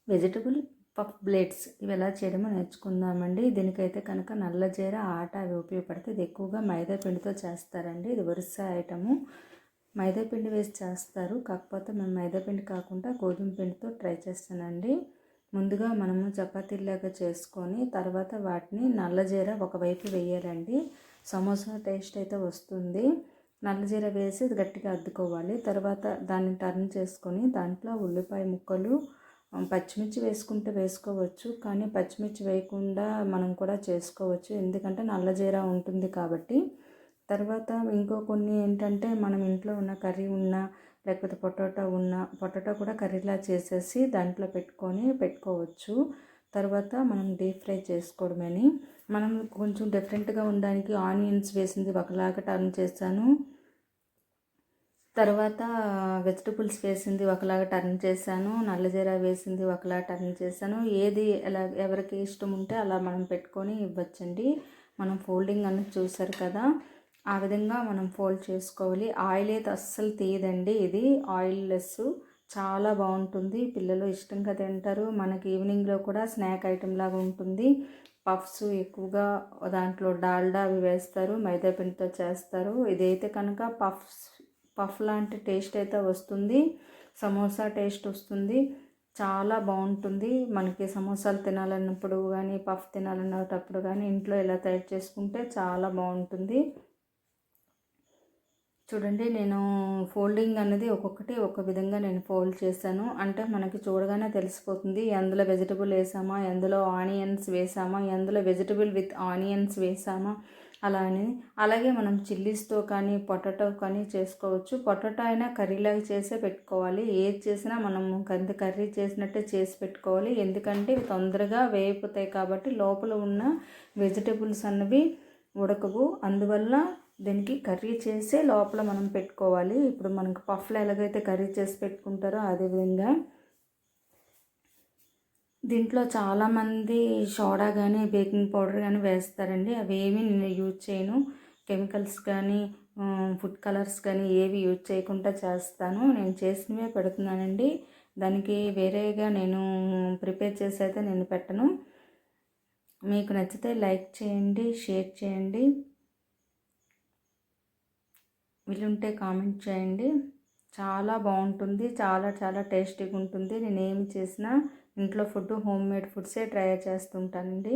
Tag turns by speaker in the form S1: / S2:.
S1: Vegetable puff blades ఇవి ఎలా చేయడమో నేర్చుకుందామండి. దీనికైతే కనుక నల్ల జీర ఆట అవి ఉపయోగపడతాయి. ఇది ఎక్కువగా మైదా పిండితో చేస్తారండి. ఇది ఒరిస్సా ఐటము. మైదా పిండి వేసి చేస్తారు, కాకపోతే మేము మైదా పిండి కాకుండా గోధుమ పిండితో ట్రై చేస్తానండి. ముందుగా మనము చపాతీలాగా చేసుకొని తర్వాత వాటిని నల్ల జీర ఒకవైపు వేయాలండి. సమోసా టేస్ట్ అయితే వస్తుంది. నల్ల జీర వేసి గట్టిగా అద్దుకోవాలి. తర్వాత దాన్ని టర్న్ చేసుకొని దాంట్లో ఉల్లిపాయ ముక్కలు, పచ్చిమిర్చి వేసుకుంటే వేసుకోవచ్చు, కానీ పచ్చిమిర్చి వేయకుండా మనం కూడా చేసుకోవచ్చు, ఎందుకంటే నల్ల జీర ఉంటుంది కాబట్టి. తర్వాత ఇంకో కొన్ని ఏంటంటే మనం ఇంట్లో ఉన్న కర్రీ ఉన్నా లేకపోతే పొటాటో కూడా కర్రీలా చేసేసి దాంట్లో పెట్టుకోవచ్చు. తర్వాత మనం డీప్ ఫ్రై చేసుకోవడమని. మనం కొంచెం డిఫరెంట్గా ఉండడానికి ఆనియన్స్ వేసింది ఒకలాగా టర్న్ చేశాను, తర్వాత వెజిటబుల్స్ వేసింది ఒకలాగా టర్న్ చేశాను, నల్లజీరా వేసింది ఒకలాగా టర్న్ చేశాను. ఏది ఎలా ఎవరికి ఇష్టం ఉంటే అలా మనం పెట్టుకొని ఇవ్వచ్చండి. మనం ఫోల్డింగ్ అనేది చూసారు కదా, ఆ విధంగా మనం ఫోల్డ్ చేసుకోవాలి. ఆయిల్ అయితే అస్సలు తీయదండి, ఇది ఆయిల్ లెస్, చాలా బాగుంటుంది. పిల్లలు ఇష్టంగా తింటారు. మనకి ఈవినింగ్లో కూడా స్నాక్ ఐటెం లాగా ఉంటుంది. పఫ్స్ ఎక్కువగా దాంట్లో డాల్డా అవి వేస్తారు, మైదా పిండితో చేస్తారు. ఇదైతే కనుక పఫ్ లాంటి టేస్ట్ అయితే వస్తుంది, సమోసా టేస్ట్ వస్తుంది, చాలా బాగుంటుంది. మనకి సమోసాలు తినాలన్నప్పుడు కానీ పఫ్ తినాలన్నప్పుడు కానీ ఇంట్లో ఇలా తయారు చేసుకుంటే చాలా బాగుంటుంది. చూడండి, నేను ఫోల్డింగ్ అనేది ఒక్కొక్కటి ఒక విధంగా నేను ఫోల్డ్ చేశాను. అంటే మనకి చూడగానే తెలిసిపోతుంది ఎందులో వెజిటబుల్ వేసామా, ఎందులో ఆనియన్స్ వేసామా, ఎందులో వెజిటబుల్ విత్ ఆనియన్స్ వేసామా అలా అని. అలాగే మనం చిల్లీస్తో కానీ పొటాటో కానీ చేసుకోవచ్చు. పొటాటో అయినా కర్రీలాగా చేసే పెట్టుకోవాలి. ఏది చేసినా మనం కర్రీ చేసినట్టే చేసి పెట్టుకోవాలి, ఎందుకంటే ఇవి తొందరగా వేగిపోతాయి కాబట్టి లోపల ఉన్న వెజిటబుల్స్ అన్నవి ఉడకవు. అందువల్ల దీనికి కర్రీ చేసే లోపల మనం పెట్టుకోవాలి. ఇప్పుడు మనకు పఫ్లో ఎలాగైతే కర్రీ చేసి పెట్టుకుంటారో అదేవిధంగా దీంట్లో చాలామంది సోడా కానీ బేకింగ్ పౌడర్ కానీ వేస్తారండి. అవి ఏమీ నేను యూజ్ చేయను. కెమికల్స్ కానీ ఫుడ్ కలర్స్ కానీ ఏవి యూజ్ చేయకుండా చేస్తాను. నేను చేసినవే పెడుతున్నానండి. దానికి వేరేగా నేను ప్రిపేర్ చేసి అయితే నేను పెట్టను. మీకు నచ్చితే లైక్ చేయండి, షేర్ చేయండి, వీలుంటే కామెంట్ చేయండి. చాలా బాగుంటుంది, చాలా చాలా టేస్టీగా ఉంటుంది. నేను ఏమి చేసినా ఇంట్లో ఫుడ్, హోమ్ మేడ్ ఫుడ్సే ట్రై చేస్తుంటానండి.